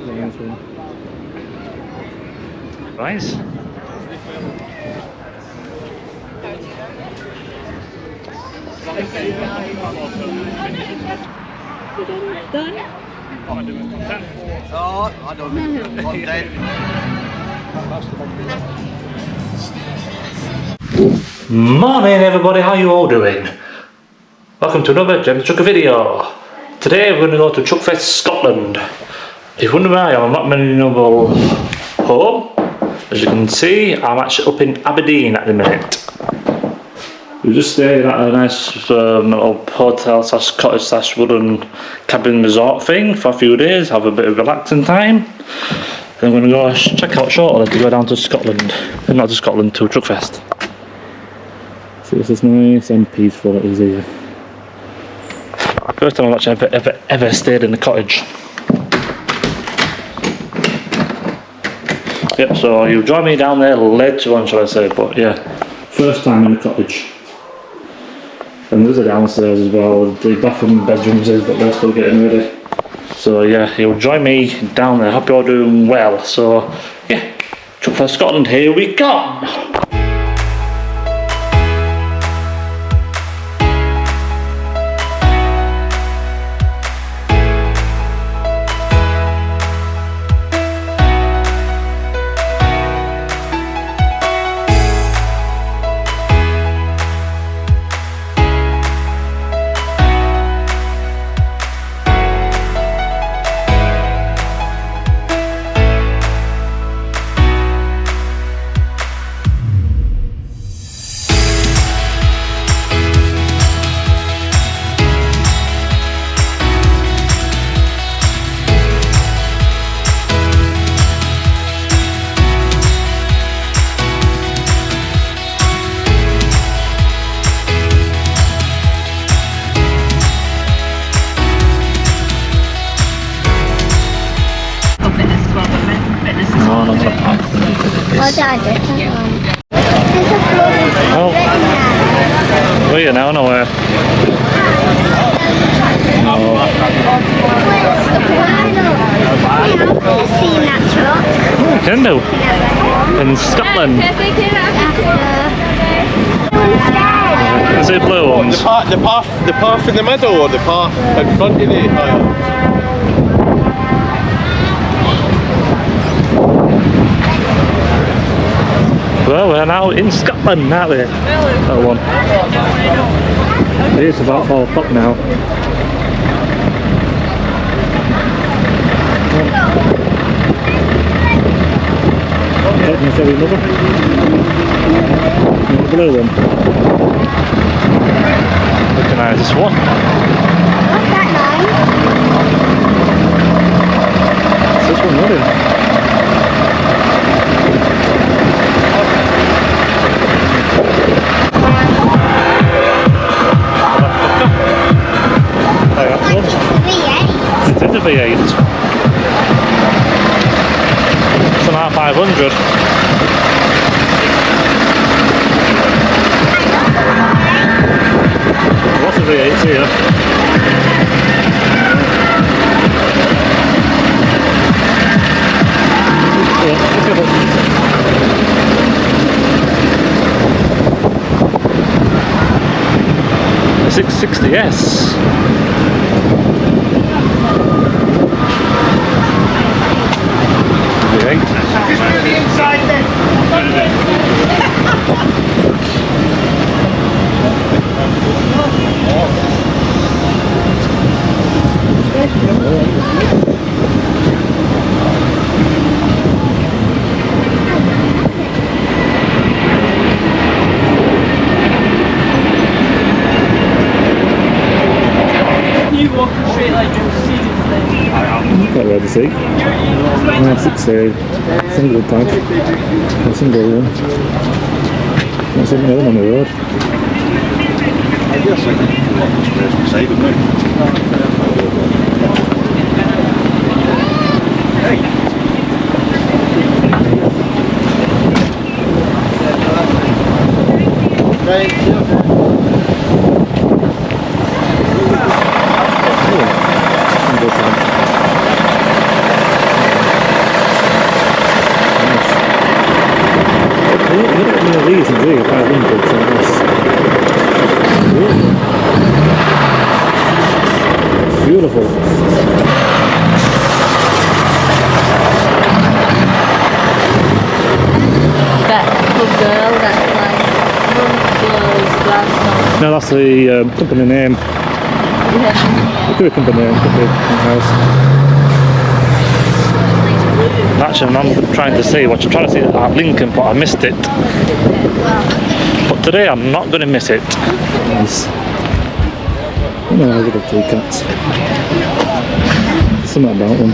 Nice. Done? Oh, I don't know. I'm dead. Morning everybody, how you all doing? Welcome to another Gem Trucker video. Today we're going to go to Truckfest Scotland. If you wonder why I'm not many noble home, as you can see I'm actually up in Aberdeen at the minute. We just stayed at a nice little hotel slash cottage slash wooden cabin resort thing for a few days, have a bit of relaxing time. Then we're going to go check out shortly to go down to Scotland, not to Scotland, to Truckfest. See, this is nice and peaceful it is here. First time I've actually ever stayed in a cottage. Yep, so you'll join me down there later on, shall I say, but yeah, first time in a cottage. And there's a downstairs as well, the bathroom and bedrooms is, but they're still getting ready. So yeah, you'll join me down there, hope you're doing well. So yeah, Truckfest Scotland, here we come! Oh, where are you now? Nowhere. No. You can do. In Scotland. Is it blue ones? The path in the middle or the path in front of the Well, we're now in Scotland, aren't we? That one. It's about 4 o'clock now. Can you show me another? The blue one. Recognise this one. What's that line? It's this one, really. 8. It's an R500. Lots of V8s here. The 660S. Quite rare to see. Nice, it's a single tag, a single one. That's another one on the road. I guess I could walk this place beside it now. Right. look at one of these and see 500 so nice. Beautiful. That little girl that's like girls glass No, that's the company name. on. It could be company name, could be something else. Actually, I'm trying to see what I'm trying to see at Lincoln, but I missed it. But today I'm not going to miss it. Nice. No, I little tea cats. Something about them.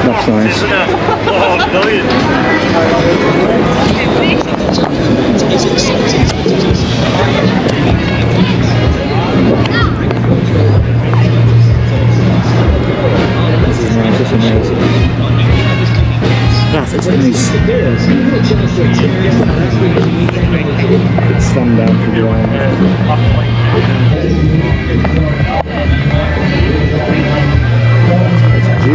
That's nice. This is nice, this is nice. That's nice. It's stand down for the ground. G+.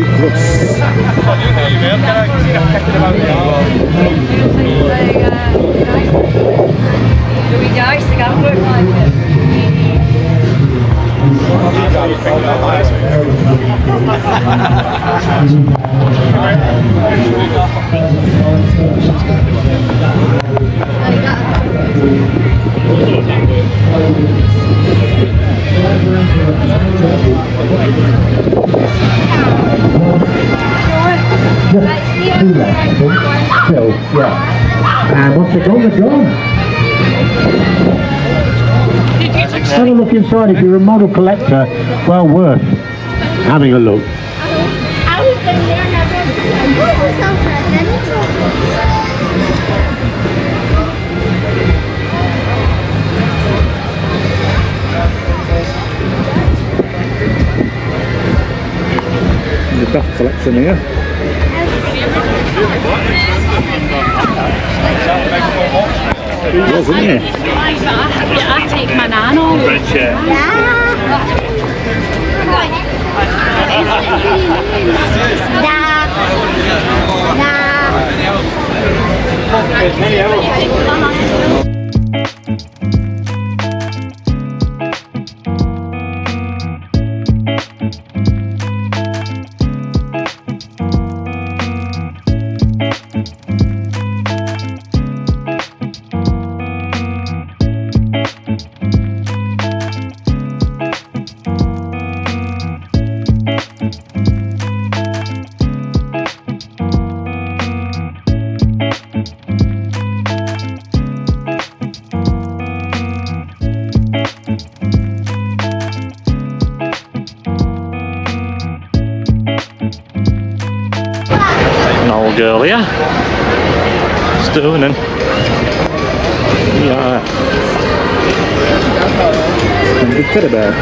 Two left, still, yeah. And once they're gone, they're gone. Have a look inside. If you're a model collector, well worth having a look. The duck collection here. Wasn't it? I take my nan on. Red chair. An old girl here. Stoning. Yeah. And a big teddy bear.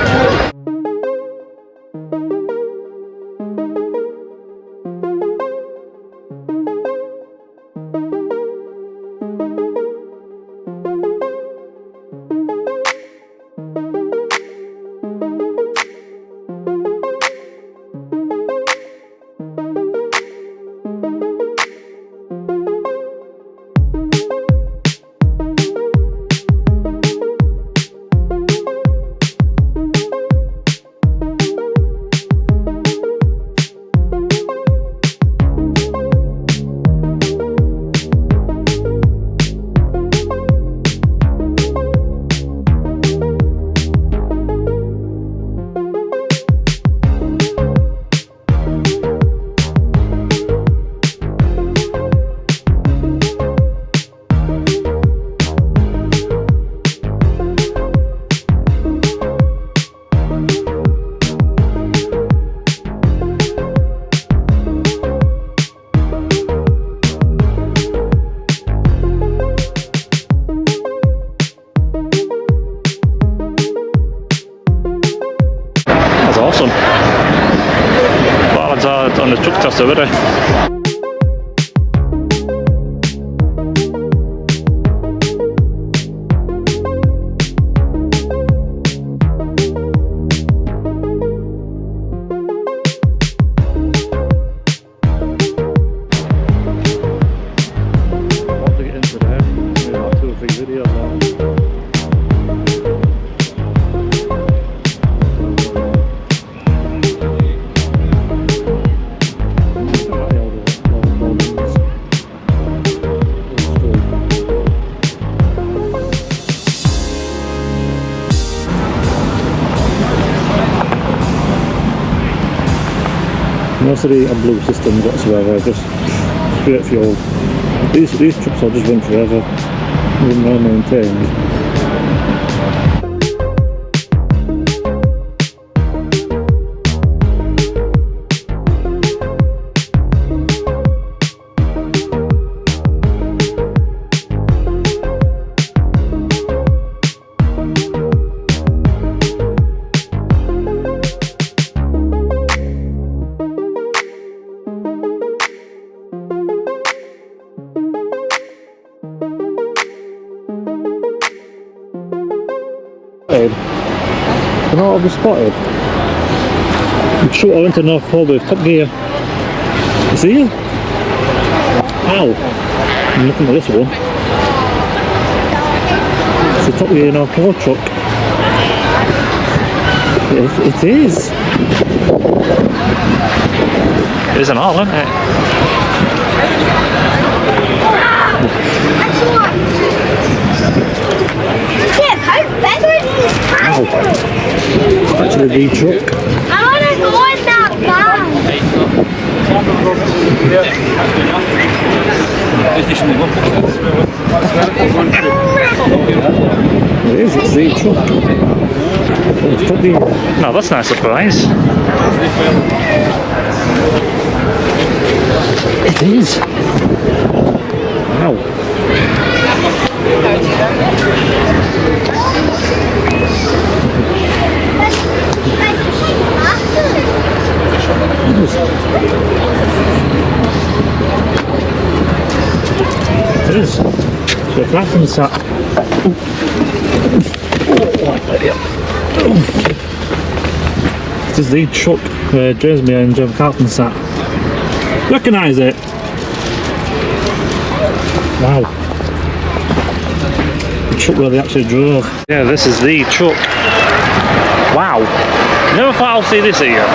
Truckfest already. Most of the blue systems whatsoever, just straight fuel. These trucks will just run forever, even well maintained. You know what I've just spotted? The truck I went to North Pole with Top Gear. You see it? Ow! I'm looking at this one. It's the Top Gear North Pole truck. It is! It isn't all, isn't it? Ow! It's actually the truck. I want to go in that van. It is, it's the truck. It's Top Gear. No, that's a nice surprise. It is. Wow. It is. So a crafting sat. This is the truck where Jasmine and Jim Carlton sat. Recognise it? Wow. The truck where they actually drove. Yeah, this is the truck. Wow. Never thought I'll see this here.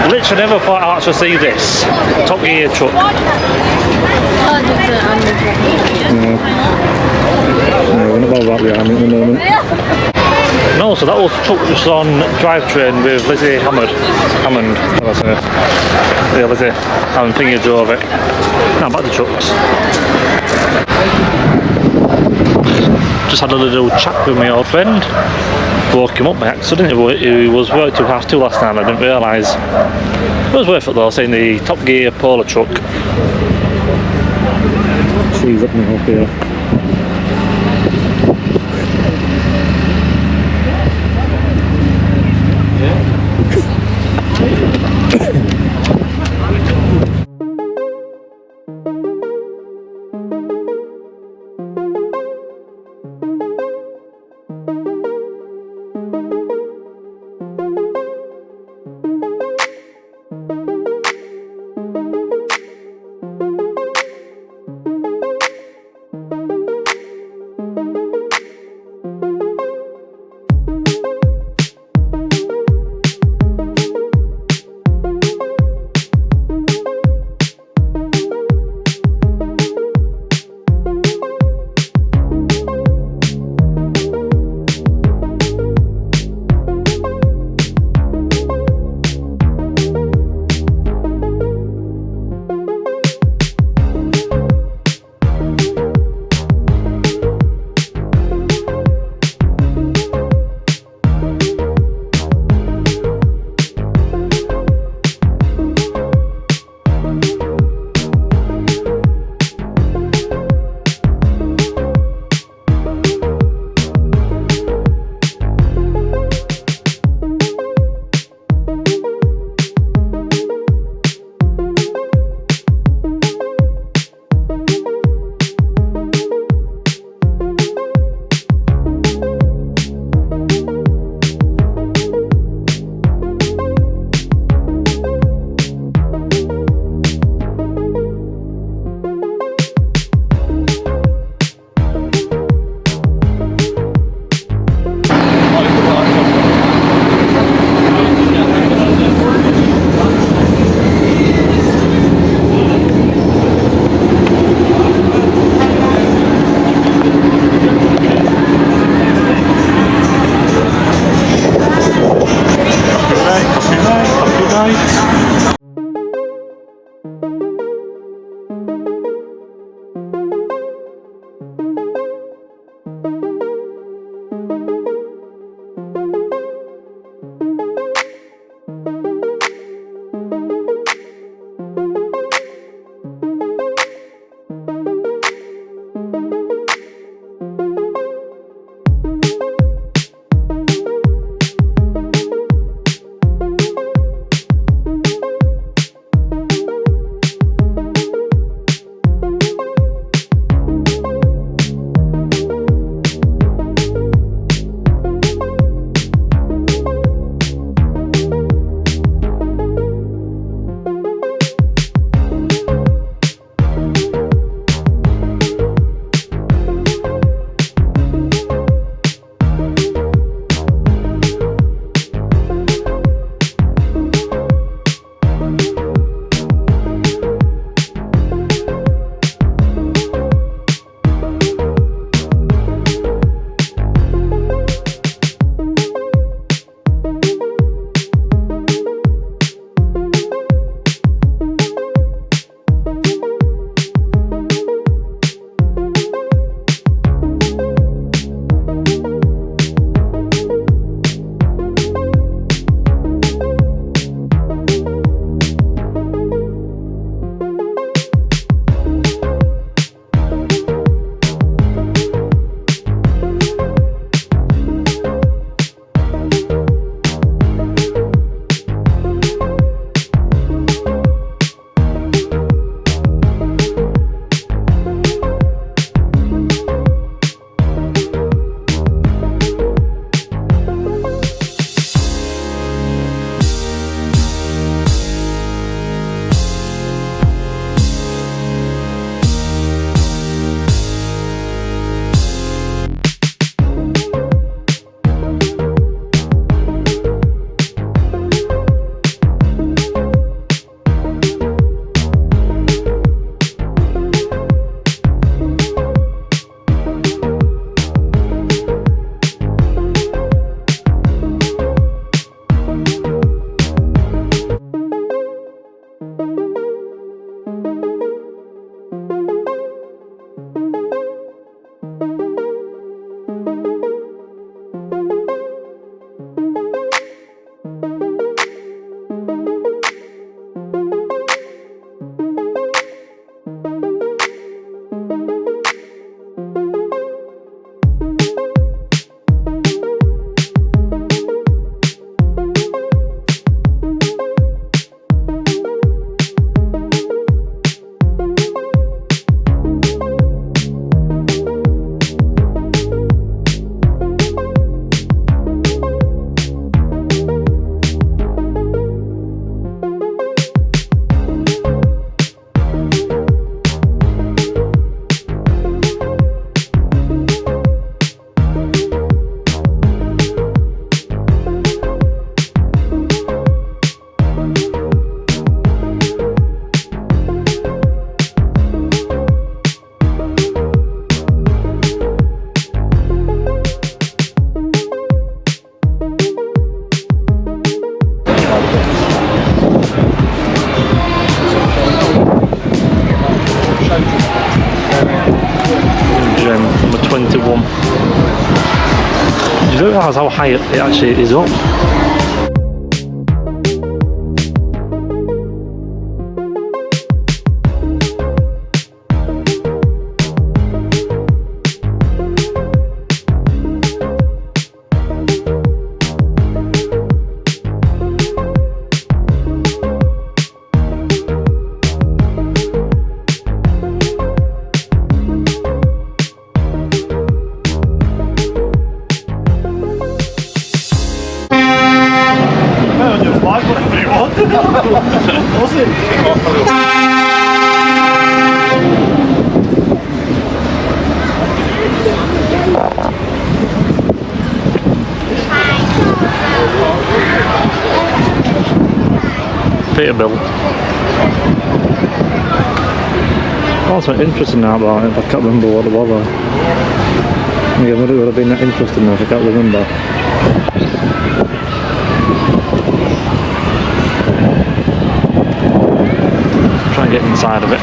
Literally never thought I'd actually see this. Top Gear truck. No, we're not about that behind me at the moment. No, so that was truck just on drivetrain with Lizzie Hammond. What was it? Yeah, Lizzie Hammond thingy drove it. Now back to trucks. Just had a little chat with my old friend. Woke him up by accident. He was worked till 2:30 last night. I didn't realise. It was worth it though, seeing the Top Gear Polar truck. Trees up now up here. don't realise how high it actually is up. Peterbilt. That's something interesting now about it, I can't remember what it was. Yeah, would it have been that interesting if I can't remember. Try and get inside of it.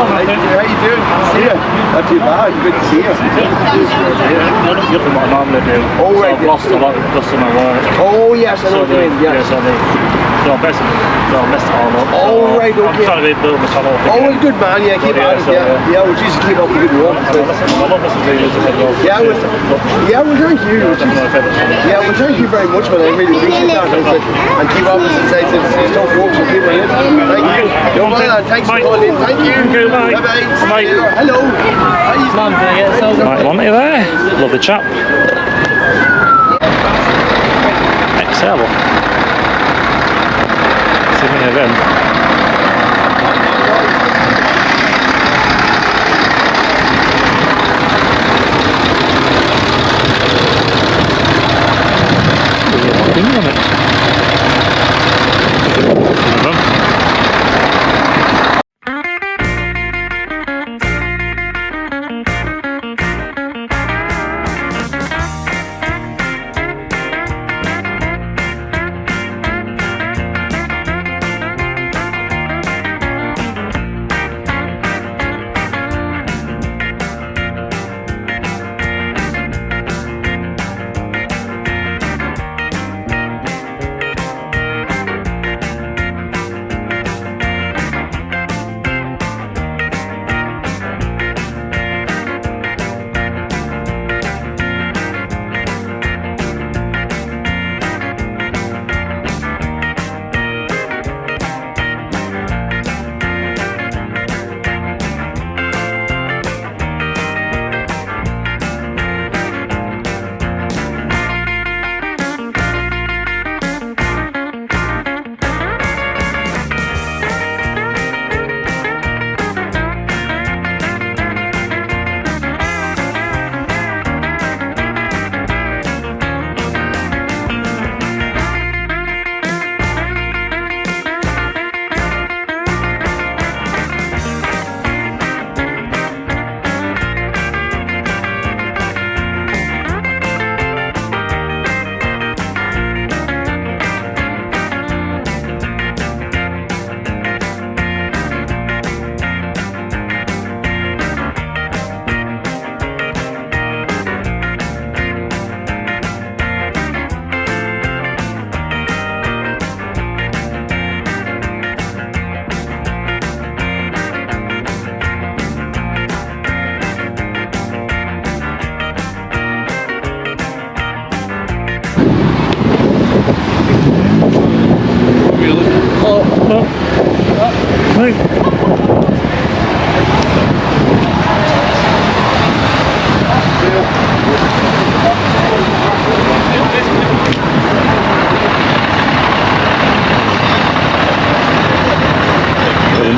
How you doing? See you. Not too bad. Good to see you. You're from what I normally do. Oh, So right. I've lost a lot of my work. Oh, yes, I know what you mean. Yes. So I messed it all up. Oh, right, I'm okay. trying to rebuild my channel. Oh, well, good man. Yeah, keep at it. Yeah, well, Jesus, keep up the good work. I love listening to you as well. Yeah, well, thank you. Yeah, well, thank you very much, man. I really appreciate that. And keep up with it's tough work, so keep it in. Thank you. No bother, thanks for calling in. Thank you. Bye. Bye-bye. Bye. Hello. Right, Monty there. Lovely chap. Excel. See many of them. On it.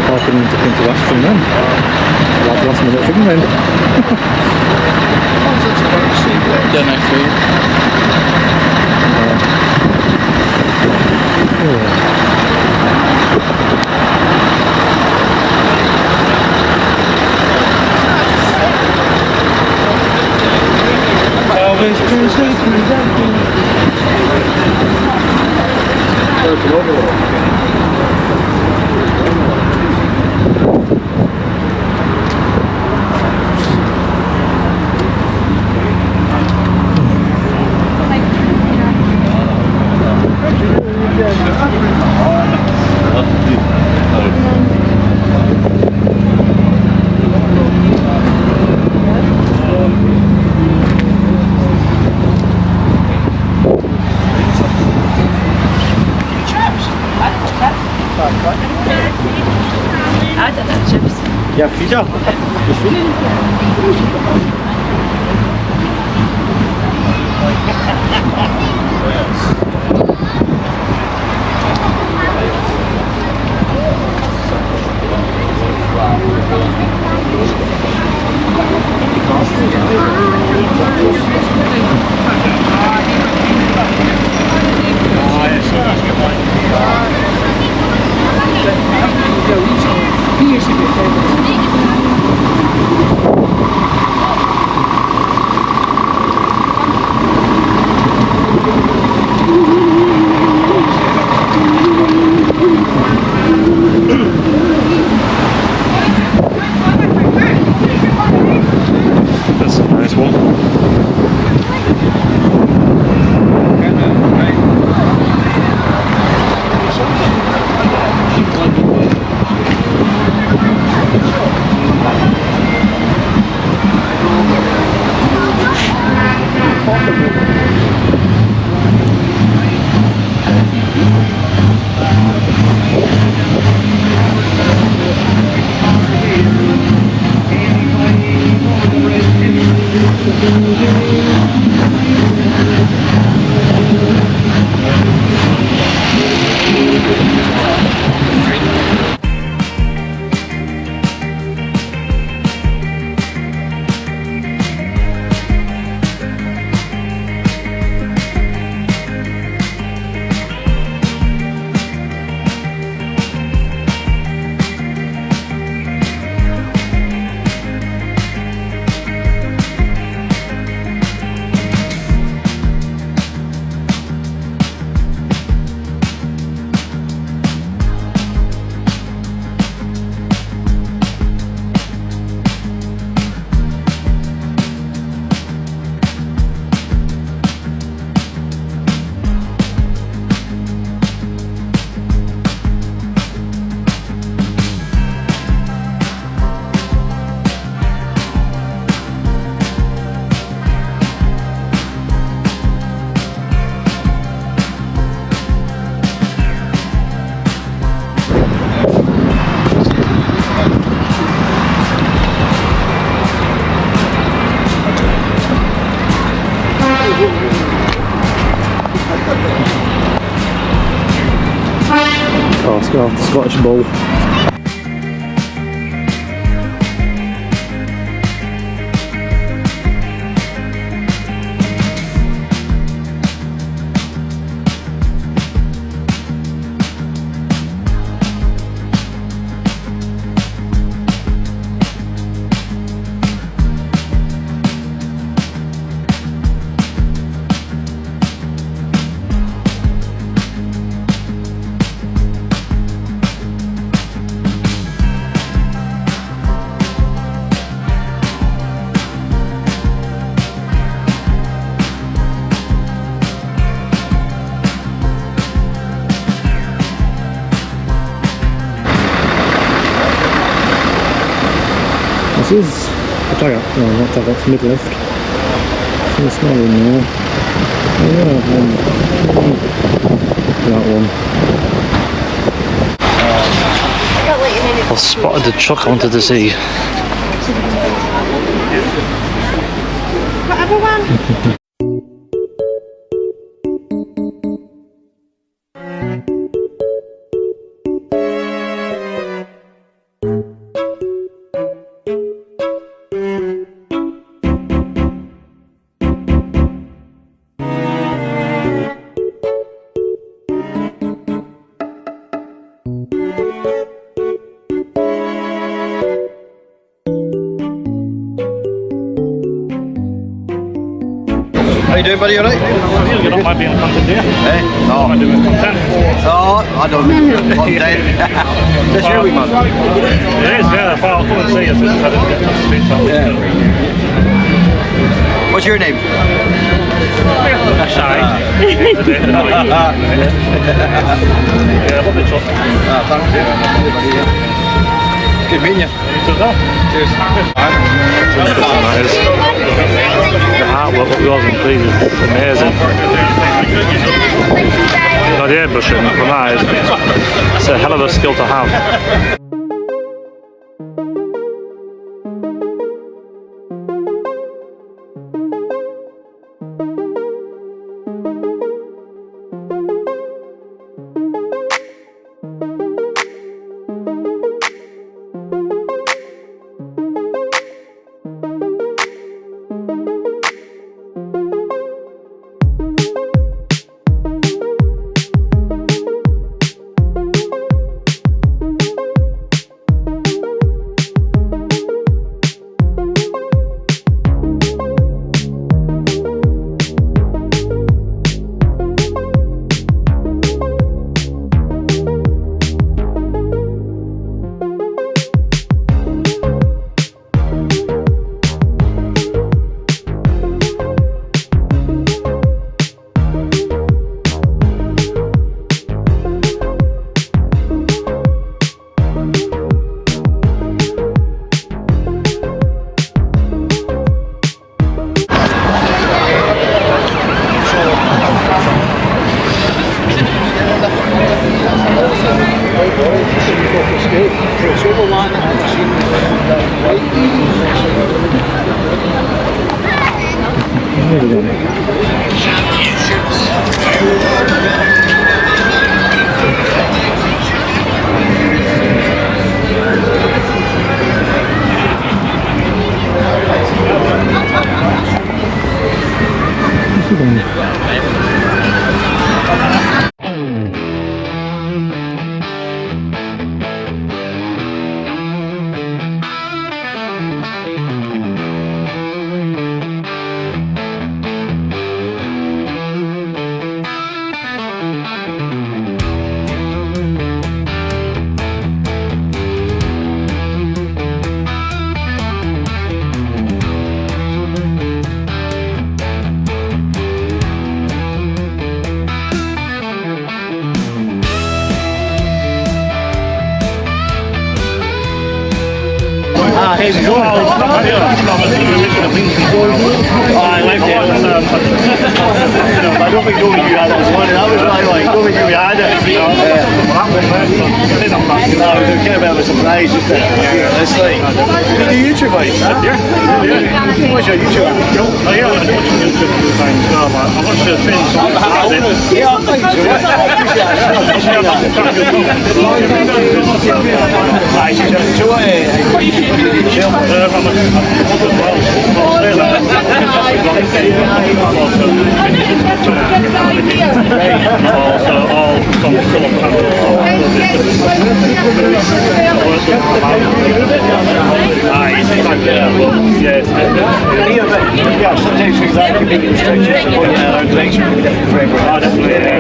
Parking into Ashton then. Like last minute thing then. Don't know. Jak widział? That's a nice one. Oh, let's go off the Scottish Bull. This is a Tagak, no not Tagak, mid-lift. Some small in there. Oh yeah, that one. I spotted the truck I wanted to see. Everyone. How you doing, buddy? All right? You don't mind being content, do you? Eh? No. I do content. Oh, I don't. I'm dead. That's your wee man. It is, yeah. I'll come and see you since I didn't get to speak to you. What's your name? Shy. Yeah, lovely truck. Thank you. Good meeting you. Cheers. The artwork that goes on these is amazing. No, the airbrushing from that is it's a hell of a skill to have. Here's the door. I like it. I don't think nobody knew that was one. That was like nobody knew we had it. No, it was a kind of a surprise. Just it's like, you do YouTube, mate? Yeah. What's your YouTube? Oh yeah, I watch YouTube all the time as well. I watch the things. Yeah, thank you. Yeah, sometimes things like can be restrictions, but yeah, around direction can be different for everyone. Oh, definitely.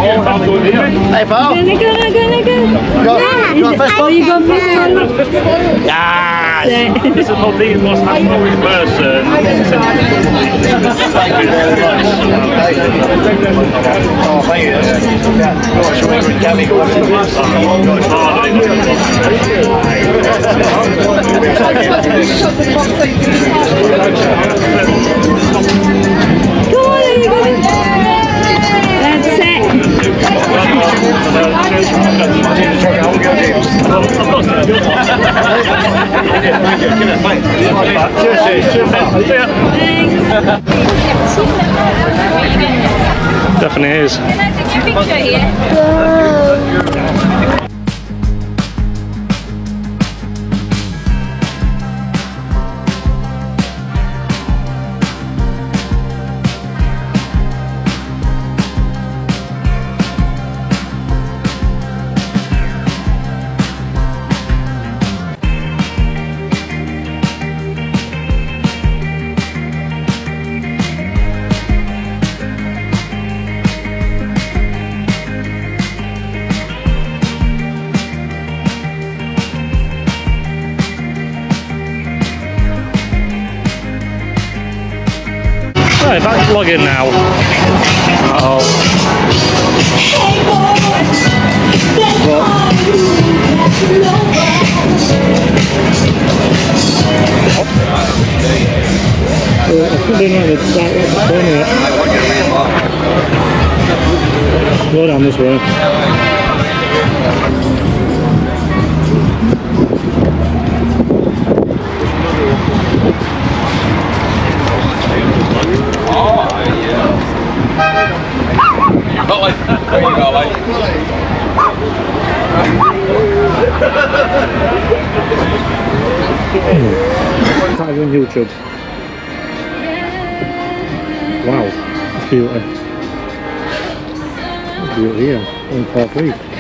Yeah, something like that. Hey, pal. Gonna go. You want fist bump? You go first. Yes! This is what these must have for in person. Thank you very much. Oh, thank you. Gosh, we can't make That's Definitely is. Can I take your picture here? Right, back vlogging now. Go down this way. That is on YouTube. Wow, that's beauty. That's beauty, yeah. 143.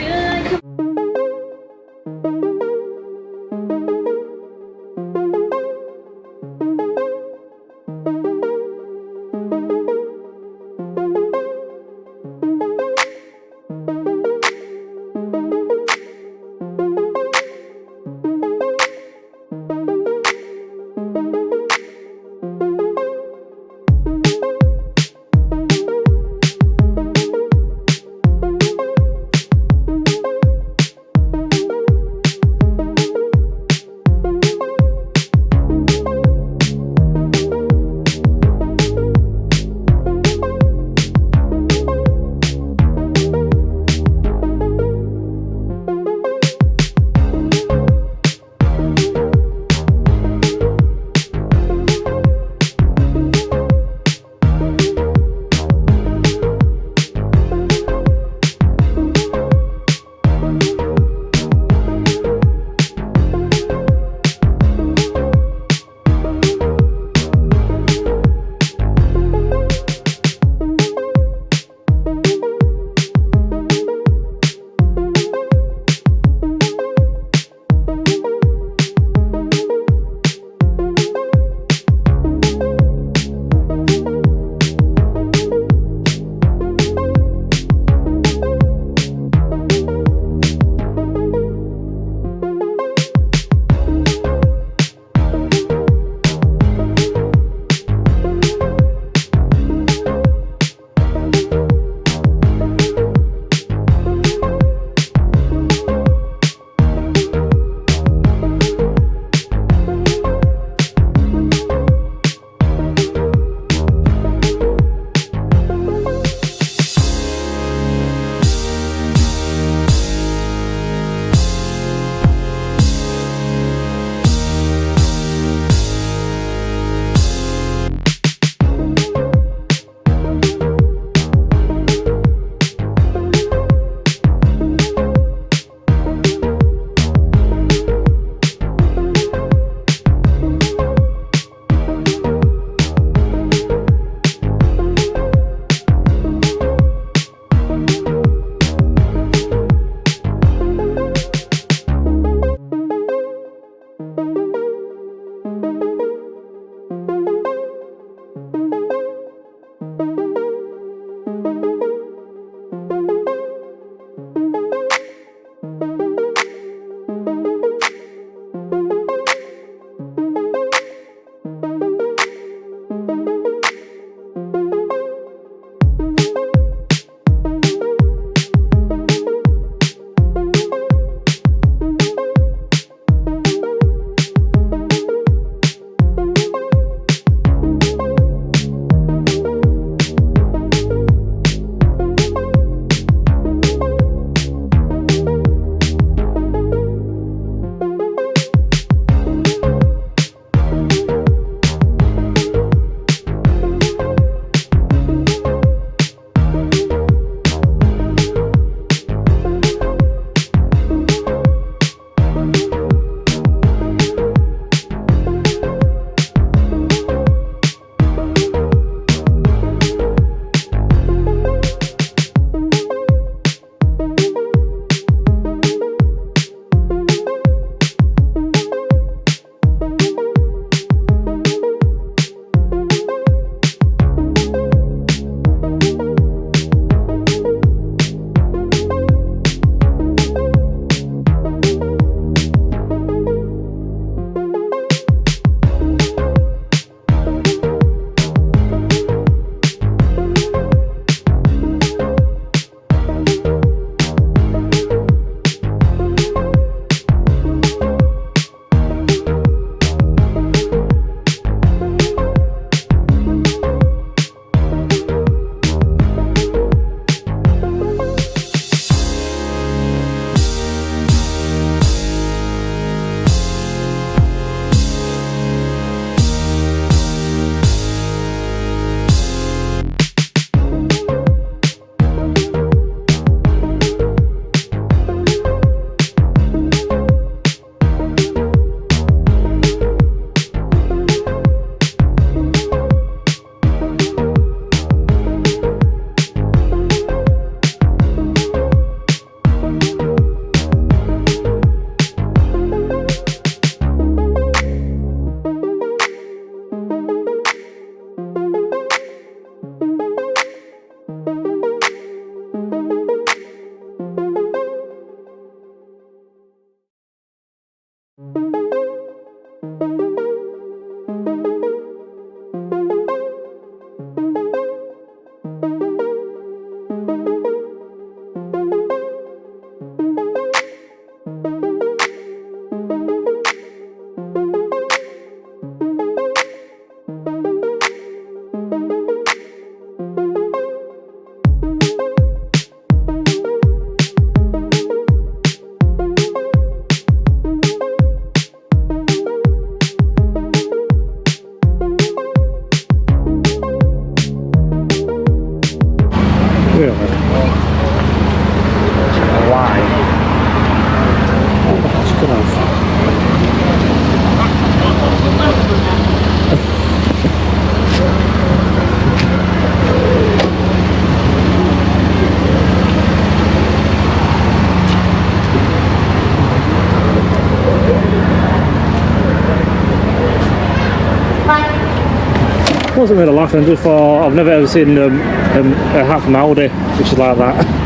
wasn't really laughing, I just thought I've never ever seen a hat from Aldi which is like that.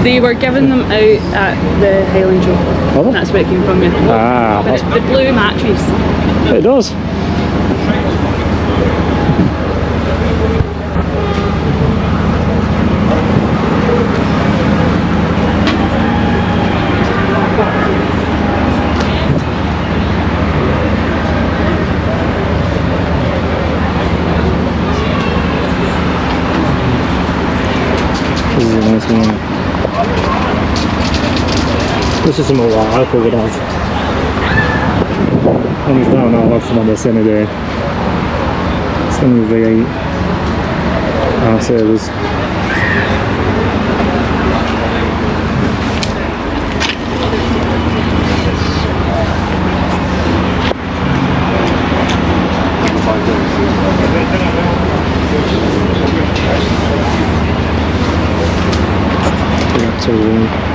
They were giving them out at the Highland Show. Oh, That's where it came from, yeah. ah, But the blue matches. it does. This is a nice one. This is something what I would have. And he's down now, I've on this any day. Some of the V8 R-Sabers. That's a room.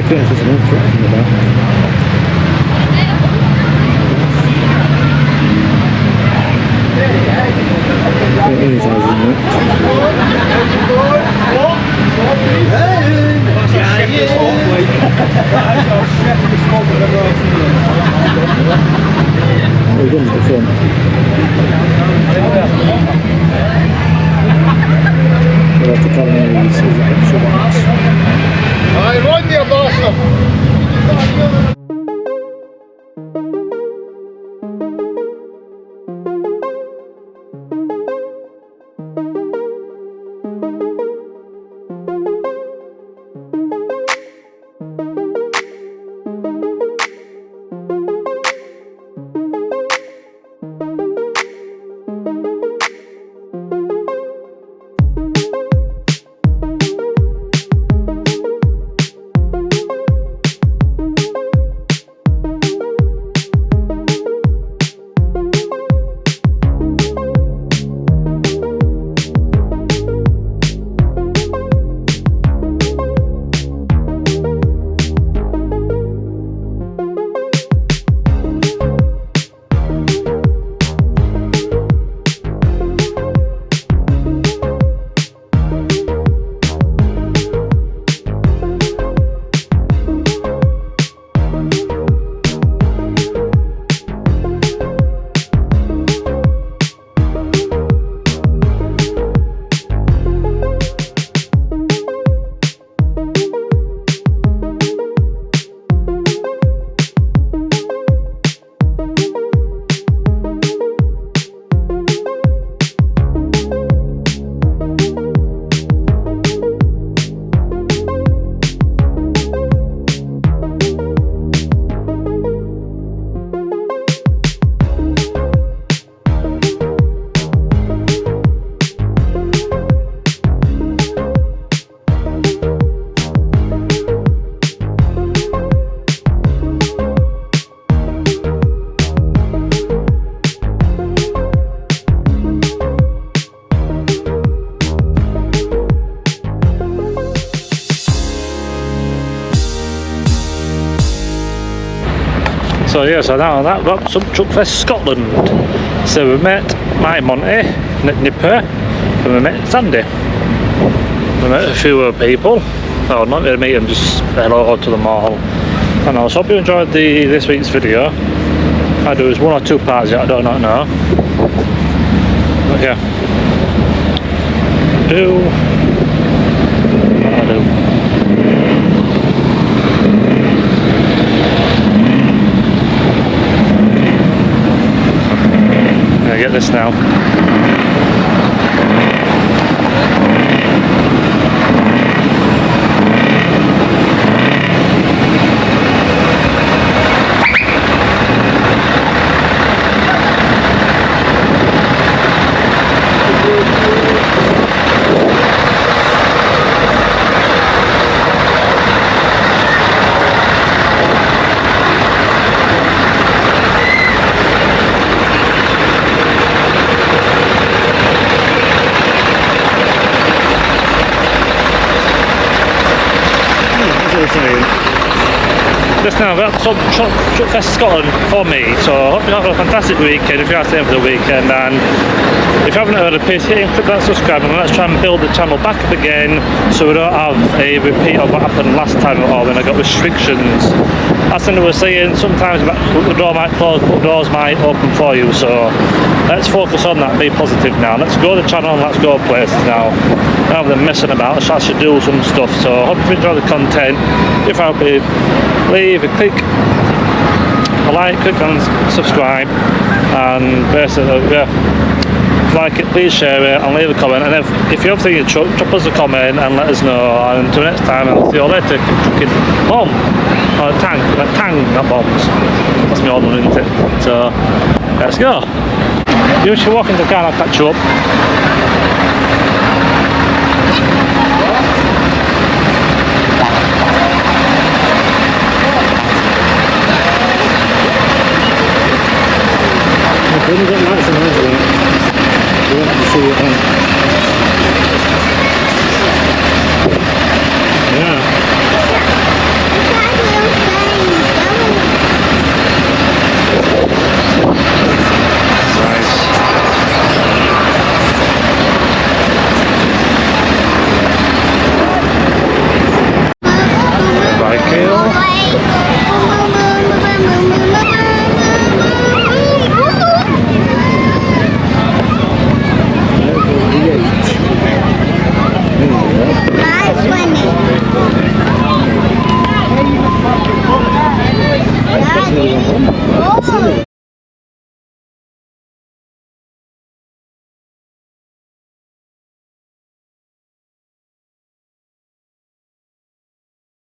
think there's just another truck from the back. It is, isn't it? We're going to the front. We'll have to carry on these extra ones. I run your boss up. So yeah, so now that wraps up Truckfest Scotland. So we met my Monty, Nipper, and we met Sandy. We met a few other people. Oh, not really meet them, just hello to them all. And I hope you enjoyed this week's video. I do is 1 or 2 parts yet, I do not know. But yeah. What I do. Get this now. Just now, that's Truckfest Scotland for me, so I hope you have a fantastic weekend if you are staying for the weekend, and if you haven't heard of it, please hit and click that subscribe, and let's try and build the channel back up again so we don't have a repeat of what happened last time at all when I got restrictions. As Cindy was saying, sometimes the door might close but doors might open for you, so let's focus on that, be positive now. Let's grow the channel and let's go places now rather than messing about. Let's actually do some stuff. So I hope you enjoy the content. If I leave a click, a like, click and subscribe, and basically yeah, if you like it, please share it and leave a comment, and if you have things drop us a comment and let us know, and until next time I'll see you later. Keep trucking home. Or tang, not bombs. That's my old one, isn't it? So let's go. You should walk in the car and I'll catch you up. I've only got lights on ours, we want to see it on.